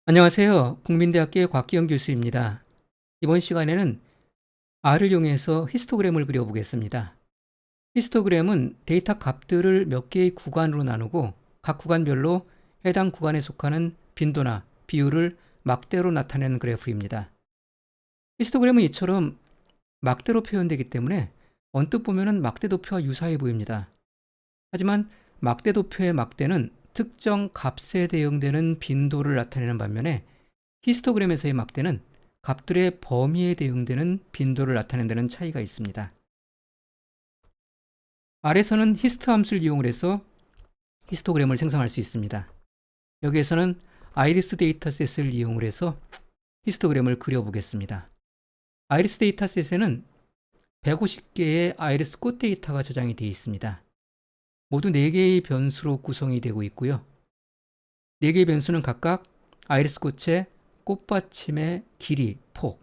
안녕하세요. 국민대학교의 곽기영 교수입니다. 이번 시간에는 R을 이용해서 히스토그램을 그려보겠습니다. 히스토그램은 데이터 값들을 몇 개의 구간으로 나누고 각 구간별로 해당 구간에 속하는 빈도나 비율을 막대로 나타내는 그래프입니다. 히스토그램은 이처럼 막대로 표현되기 때문에 언뜻 보면 막대도표와 유사해 보입니다. 하지만 막대도표의 막대는 특정 값에 대응되는 빈도를 나타내는 반면에 히스토그램에서의 막대는 값들의 범위에 대응되는 빈도를 나타낸다는 차이가 있습니다. R에서는 히스트 함수를 이용을 해서 히스토그램을 생성할 수 있습니다. 여기에서는 아이리스 데이터셋을 이용을 해서 히스토그램을 그려보겠습니다. 아이리스 데이터셋에는 150개의 아이리스 꽃 데이터가 저장이 되어 있습니다. 모두 4개의 변수로 구성이 되고 있고요. 4개의 변수는 각각 아이리스 꽃의 꽃받침의 길이, 폭,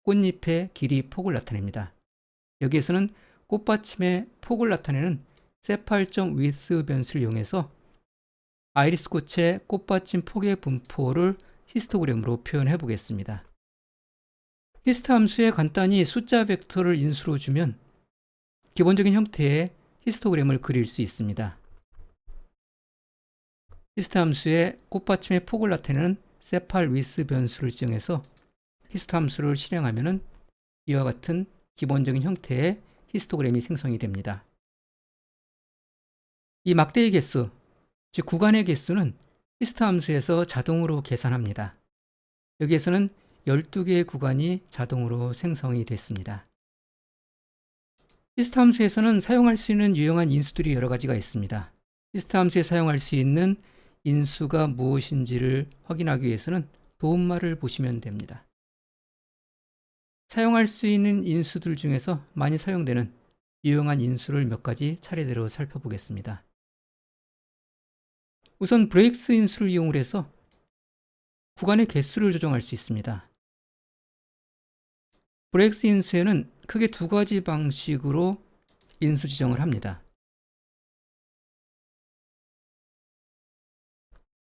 꽃잎의 길이, 폭을 나타냅니다. 여기에서는 꽃받침의 폭을 나타내는 세팔.width 변수를 이용해서 아이리스 꽃의 꽃받침 폭의 분포를 히스토그램으로 표현해 보겠습니다. 히스트 함수에 간단히 숫자 벡터를 인수로 주면 기본적인 형태의 히스토그램을 그릴 수 있습니다. 히스트 함수의 꽃받침의 폭을 나타내는 세팔.width 변수를 지정해서 히스트 함수를 실행하면 이와 같은 기본적인 형태의 히스토그램이 생성이 됩니다. 이 막대의 개수, 즉 구간의 개수는 히스트 함수에서 자동으로 계산합니다. 여기에서는 12개의 구간이 자동으로 생성이 됐습니다. 히스트 함수에서는 사용할 수 있는 유용한 인수들이 여러 가지가 있습니다. 히스트 함수에 사용할 수 있는 인수가 무엇인지를 확인하기 위해서는 도움말을 보시면 됩니다. 사용할 수 있는 인수들 중에서 많이 사용되는 유용한 인수를 몇 가지 차례대로 살펴보겠습니다. 우선 브레이크스 인수를 이용을 해서 구간의 개수를 조정할 수 있습니다. 브레이크스 인수에는 크게 2가지 방식으로 인수 지정을 합니다.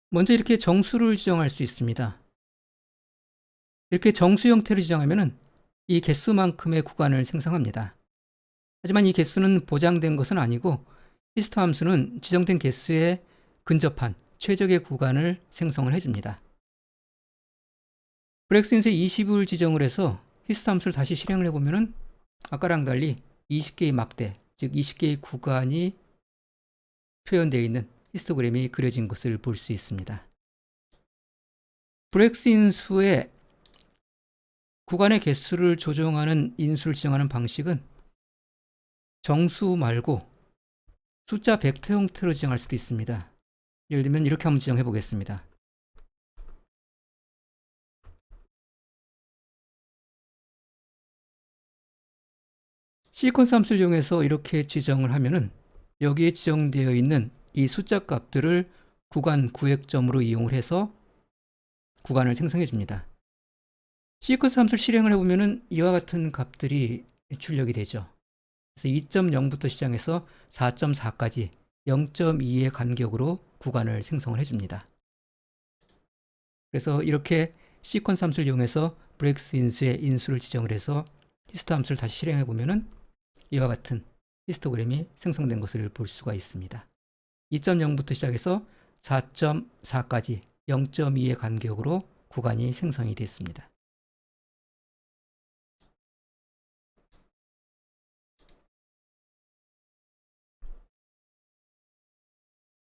먼저 이렇게 정수를 지정할 수 있습니다. 이렇게 정수 형태로 지정하면 이 개수만큼의 구간을 생성합니다. 하지만 이 개수는 보장된 것은 아니고 히스트 함수는 지정된 개수에 근접한 최적의 구간을 생성을 해줍니다. 브레이크스 인수에 20을 지정을 해서 히스트 함수를 다시 실행을 해보면 아까랑 달리 20개의 막대, 즉 20개의 구간이 표현되어 있는 히스토그램이 그려진 것을 볼 수 있습니다. 브레이크스 인수의 구간의 개수를 조정하는 인수를 지정하는 방식은 정수 말고 숫자 벡터 형태로 지정할 수도 있습니다. 예를 들면 이렇게 한번 지정해 보겠습니다. 시퀀스 함수를 이용해서 이렇게 지정을 하면은 여기에 지정되어 있는 이 숫자 값들을 구간 구획점으로 이용을 해서 구간을 생성해 줍니다. 시퀀스 함수를 실행을 해보면 이와 같은 값들이 출력이 되죠. 그래서 2.0부터 시작해서 4.4까지 0.2의 간격으로 구간을 생성을 해줍니다. 그래서 이렇게 시퀀스 함수를 이용해서 브레이크스 인수의 인수를 지정을 해서 히스트 함수를 다시 실행해 보면 이와 같은 히스토그램이 생성된 것을 볼 수가 있습니다. 2.0부터 시작해서 4.4까지 0.2의 간격으로 구간이 생성이 됐습니다.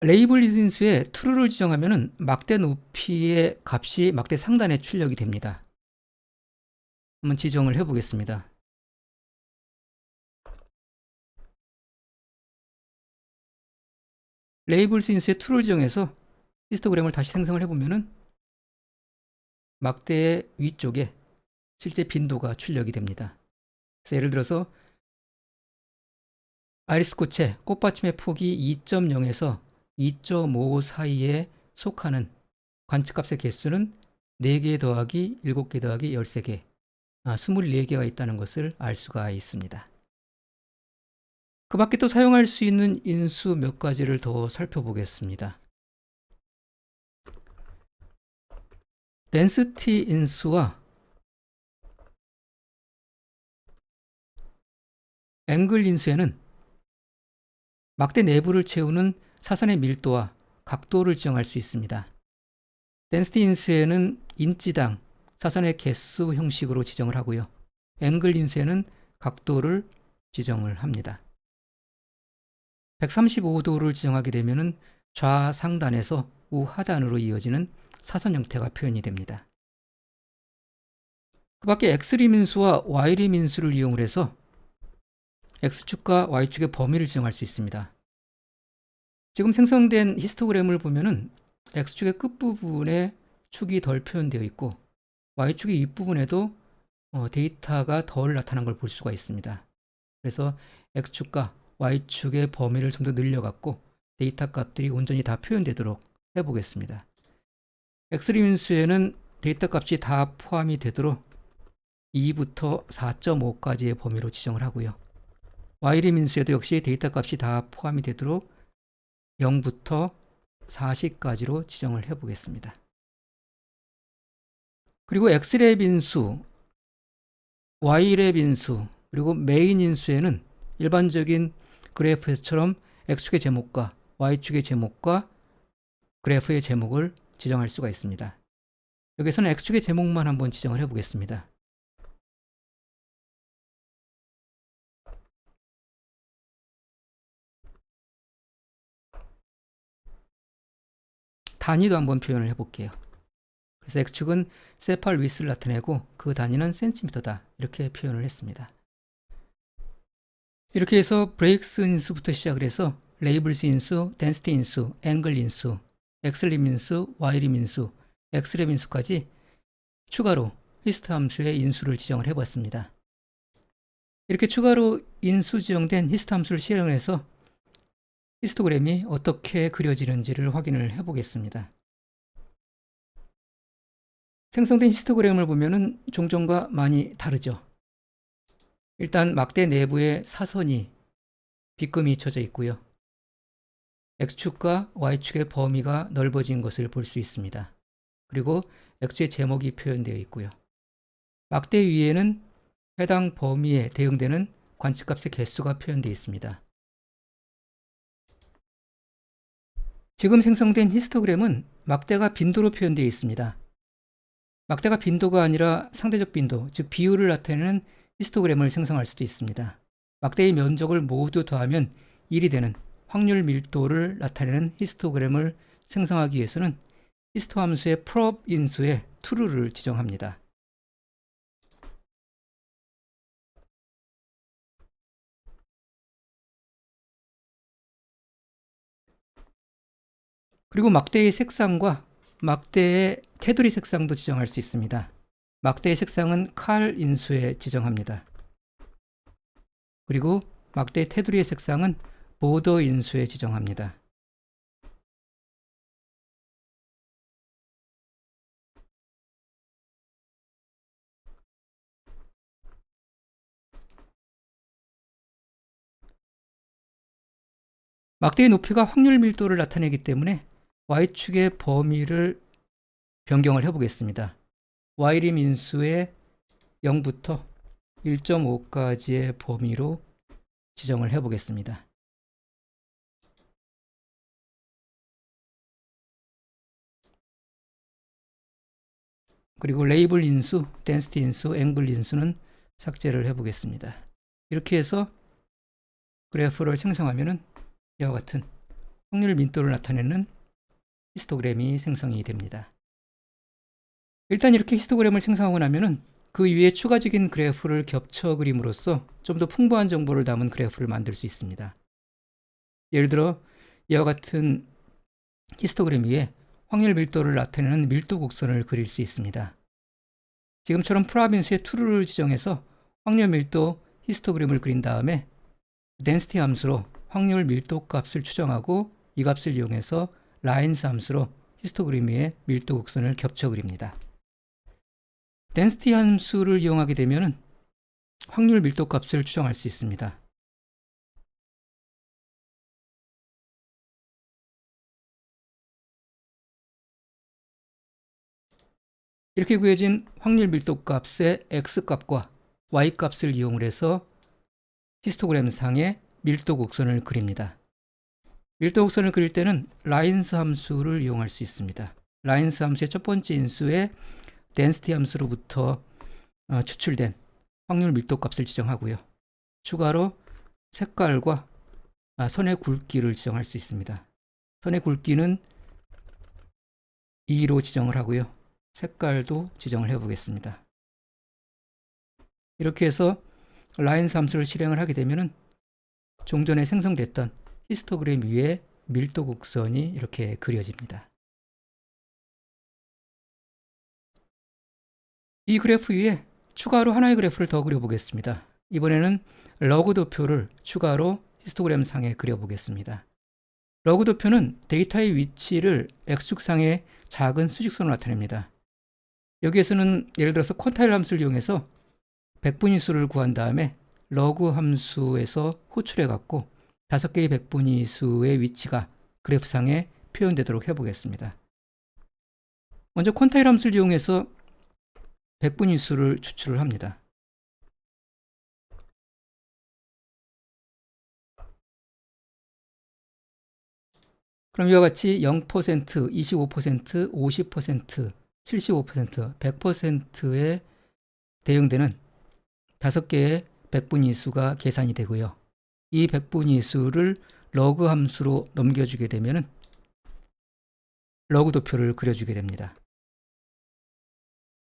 레이블 인수에 true를 지정하면 막대 높이의 값이 막대 상단에 출력이 됩니다. 한번 지정을 해보겠습니다. 레이블 인수에 true를 지정해서 히스토그램을 다시 생성을 해보면 막대의 위쪽에 실제 빈도가 출력이 됩니다. 그래서 예를 들어서 아이리스 꽃의 꽃받침의 폭이 2.0에서 2.5 사이에 속하는 관측값의 개수는 4개 더하기 7개 더하기 13개, 24개가 있다는 것을 알 수가 있습니다. 그 밖에 또 사용할 수 있는 인수 몇 가지를 더 살펴보겠습니다. density 인수와 angle 인수에는 막대 내부를 채우는 사선의 밀도와 각도를 지정할 수 있습니다. density 인수에는 인치당 사선의 개수 형식으로 지정을 하고요. angle 인수에는 각도를 지정을 합니다. 135도를 지정하게 되면 좌상단에서 우하단으로 이어지는 사선 형태가 표현이 됩니다. 그 밖에 x림 인수와 y림 인수를 이용을 해서 x축과 y축의 범위를 지정할 수 있습니다. 지금 생성된 히스토그램을 보면은 x축의 끝부분에 축이 덜 표현되어 있고 y축의 윗부분에도 데이터가 덜 나타난 걸 볼 수가 있습니다. 그래서 x축과 y축의 범위를 좀 더 늘려갖고 데이터 값들이 온전히 다 표현되도록 해보겠습니다. x림 인수에는 데이터 값이 다 포함이 되도록 2부터 4.5까지의 범위로 지정을 하고요. y림 인수에도 역시 데이터 값이 다 포함이 되도록 0부터 40까지로 지정을 해보겠습니다. 그리고 x랩 인수, y랩 인수, 그리고 메인 인수에는 일반적인 그래프에서처럼 x축의 제목과 y축의 제목과 그래프의 제목을 지정할 수가 있습니다. 여기서는 x축의 제목만 한번 지정을 해보겠습니다. 단위도 한번 표현을 해볼게요. 그래서 x축은 세팔 위스를 나타내고 그 단위는 센티미터다 이렇게 표현을 했습니다. 이렇게 해서 브레이크스 인수부터 시작을 해서 레이블스 인수, 덴시티 인수, 앵글 인수, x림 인수, y림 인수, x랩 인수까지 추가로 히스트 함수의 인수를 지정을 해봤습니다. 이렇게 추가로 인수 지정된 히스트 함수를 실행해서 히스토그램이 어떻게 그려지는지를 확인을 해보겠습니다. 생성된 히스토그램을 보면은 종전과 많이 다르죠. 일단 막대 내부에 사선이 빗금이 쳐져 있고요. x축과 y축의 범위가 넓어진 것을 볼 수 있습니다. 그리고 x의 제목이 표현되어 있고요. 막대 위에는 해당 범위에 대응되는 관측값의 개수가 표현되어 있습니다. 지금 생성된 히스토그램은 막대가 빈도로 표현되어 있습니다. 막대가 빈도가 아니라 상대적 빈도, 즉 비율을 나타내는 히스토그램을 생성할 수도 있습니다. 막대의 면적을 모두 더하면 1이 되는 확률 밀도를 나타내는 히스토그램을 생성하기 위해서는 히스토 함수의 prop 인수에 true를 지정합니다. 그리고 막대의 색상과 막대의 테두리 색상도 지정할 수 있습니다. 막대의 색상은 칼 인수에 지정합니다. 그리고 막대의 테두리의 색상은 보더 인수에 지정합니다. 막대의 높이가 확률 밀도를 나타내기 때문에 y축의 범위를 변경을 해보겠습니다. y림 인수의 0부터 1.5까지의 범위로 지정을 해보겠습니다. 그리고 레이블 인수, 덴시티 인수, 앵글 인수는 삭제를 해보겠습니다. 이렇게 해서 그래프를 생성하면은 이와 같은 확률 밀도를 나타내는 히스토그램이 생성이 됩니다. 일단 이렇게 히스토그램을 생성하고 나면은 그 위에 추가적인 그래프를 겹쳐 그림으로써 좀 더 풍부한 정보를 담은 그래프를 만들 수 있습니다. 예를 들어 이와 같은 히스토그램 위에 확률 밀도를 나타내는 밀도 곡선을 그릴 수 있습니다. 지금처럼 프로빈스의 true를 지정해서 확률 밀도 히스토그램을 그린 다음에 density 함수로 확률 밀도 값을 추정하고 이 값을 이용해서 lines 함수로 히스토그램 위에 밀도 곡선을 겹쳐 그립니다. density 함수를 이용하게 되면 확률 밀도 값을 추정할 수 있습니다. 이렇게 구해진 확률 밀도 값의 x값과 y값을 이용을 해서 히스토그램 상의 밀도 곡선을 그립니다. 밀도 곡선을 그릴 때는 라인스 함수를 이용할 수 있습니다. 라인스 함수의 첫 번째 인수의 density 함수로부터 추출된 확률 밀도 값을 지정하고요. 추가로 색깔과 선의 굵기를 지정할 수 있습니다. 선의 굵기는 2로 지정을 하고요. 색깔도 지정을 해 보겠습니다. 이렇게 해서 라인스 함수를 실행을 하게 되면은 종전에 생성됐던 히스토그램 위에 밀도 곡선이 이렇게 그려집니다. 이 그래프 위에 추가로 하나의 그래프를 더 그려보겠습니다. 이번에는 러그 도표를 추가로 히스토그램 상에 그려보겠습니다. 러그 도표는 데이터의 위치를 x축상의 작은 수직선으로 나타냅니다. 여기에서는 예를 들어서 퀀타일 함수를 이용해서 백분위수를 구한 다음에 러그 함수에서 호출해 갖고 5개의 백분위수의 위치가 그래프상에 표현되도록 해보겠습니다. 먼저 퀀타일 함수를 이용해서 백분위수를 추출을 합니다. 그럼 이와 같이 0%, 25%, 50%, 75%, 100%에 대응되는 5개의 백분위수가 계산이 되고요. 이 백분위수를 러그 함수로 넘겨주게 되면 러그 도표를 그려주게 됩니다.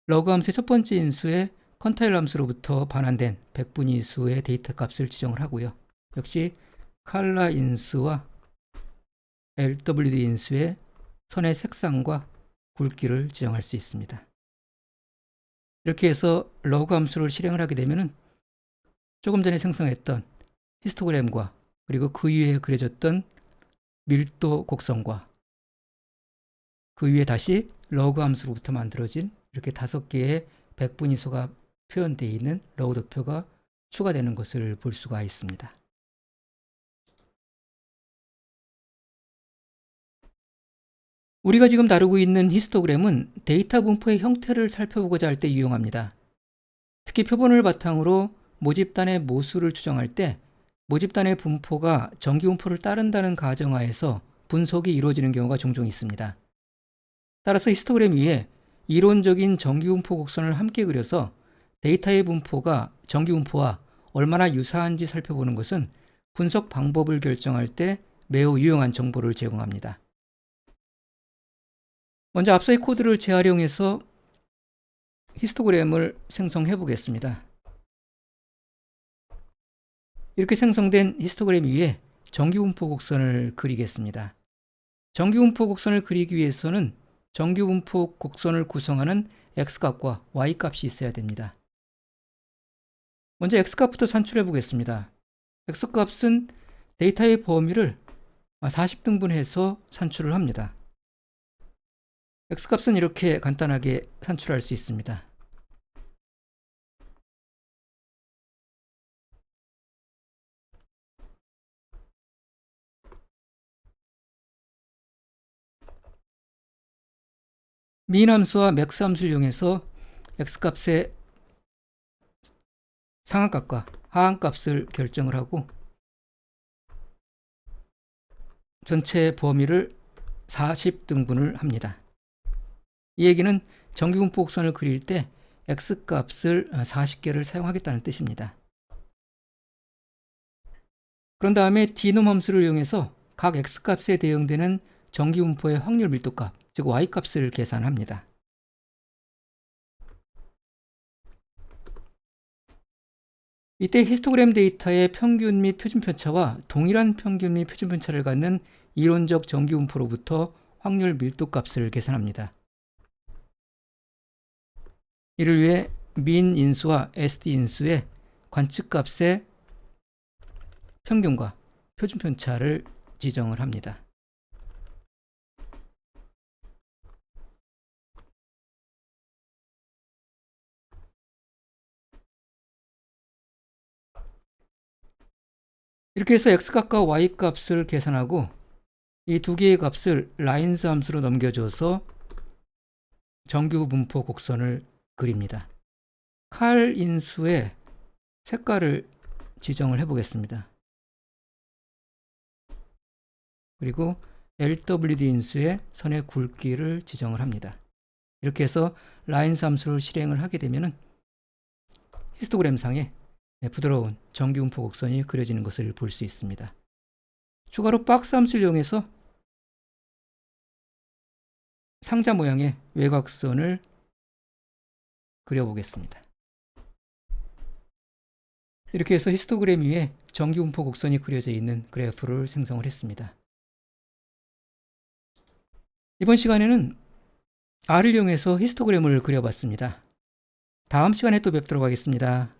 러그 함수의 첫 번째 인수의 퀀타일 함수로부터 반환된 백분위수의 데이터 값을 지정을 하고요. 역시 칼라 인수와 LWD 인수의 선의 색상과 굵기를 지정할 수 있습니다. 이렇게 해서 러그 함수를 실행을 하게 되면 조금 전에 생성했던 히스토그램과 그리고 그 위에 그려졌던 밀도 곡선과 그 위에 다시 러그 함수로부터 만들어진 이렇게 5개의 백분위수가 표현되어 있는 러그 도표가 추가되는 것을 볼 수가 있습니다. 우리가 지금 다루고 있는 히스토그램은 데이터 분포의 형태를 살펴보고자 할 때 유용합니다. 특히 표본을 바탕으로 모집단의 모수를 추정할 때 모집단의 분포가 정기 분포를 따른다는 가정하에서 분석이 이루어지는 경우가 종종 있습니다. 따라서 히스토그램 위에 이론적인 정기 분포 곡선을 함께 그려서 데이터의 분포가 정기 분포와 얼마나 유사한지 살펴보는 것은 분석 방법을 결정할 때 매우 유용한 정보를 제공합니다. 먼저 앞서의 코드를 재활용해서 히스토그램을 생성해 보겠습니다. 이렇게 생성된 히스토그램 위에 정기분포 곡선을 그리겠습니다. 정기분포 곡선을 그리기 위해서는 정기분포 곡선을 구성하는 x값과 y값이 있어야 됩니다. 먼저 x값부터 산출해 보겠습니다. x값은 데이터의 범위를 40등분해서 산출을 합니다. x값은 이렇게 간단하게 산출할 수 있습니다. min 함수와 max 함수를 이용해서 x값의 상한값과 하한값을 결정을 하고 전체 범위를 40등분을 합니다. 이 얘기는 정기분포 곡선을 그릴 때 x값을 40개를 사용하겠다는 뜻입니다. 그런 다음에 dnom 함수를 이용해서 각 x값에 대응되는 정기분포의 확률 밀도값, 즉 y값을 계산합니다. 이때 히스토그램 데이터의 평균 및 표준편차와 동일한 평균 및 표준편차를 갖는 이론적 정기분포로부터 확률 밀도값을 계산합니다. 이를 위해 min 인수와 sd 인수의 관측값의 평균과 표준편차를 지정을 합니다. 이렇게 해서 x값과 y값을 계산하고 이 두 개의 값을 라인스 함수로 넘겨줘서 정규 분포 곡선을 그립니다. 칼 인수의 색깔을 지정을 해 보겠습니다. 그리고 LWD 인수의 선의 굵기를 지정을 합니다. 이렇게 해서 라인 함수를 실행을 하게 되면 히스토그램 상에 부드러운 정규 분포 곡선이 그려지는 것을 볼 수 있습니다. 추가로 박스 함수를 이용해서 상자 모양의 외곽선을 그려보겠습니다. 이렇게 해서 히스토그램 위에 정규 분포 곡선이 그려져 있는 그래프를 생성을 했습니다. 이번 시간에는 R을 이용해서 히스토그램을 그려봤습니다. 다음 시간에 또 뵙도록 하겠습니다.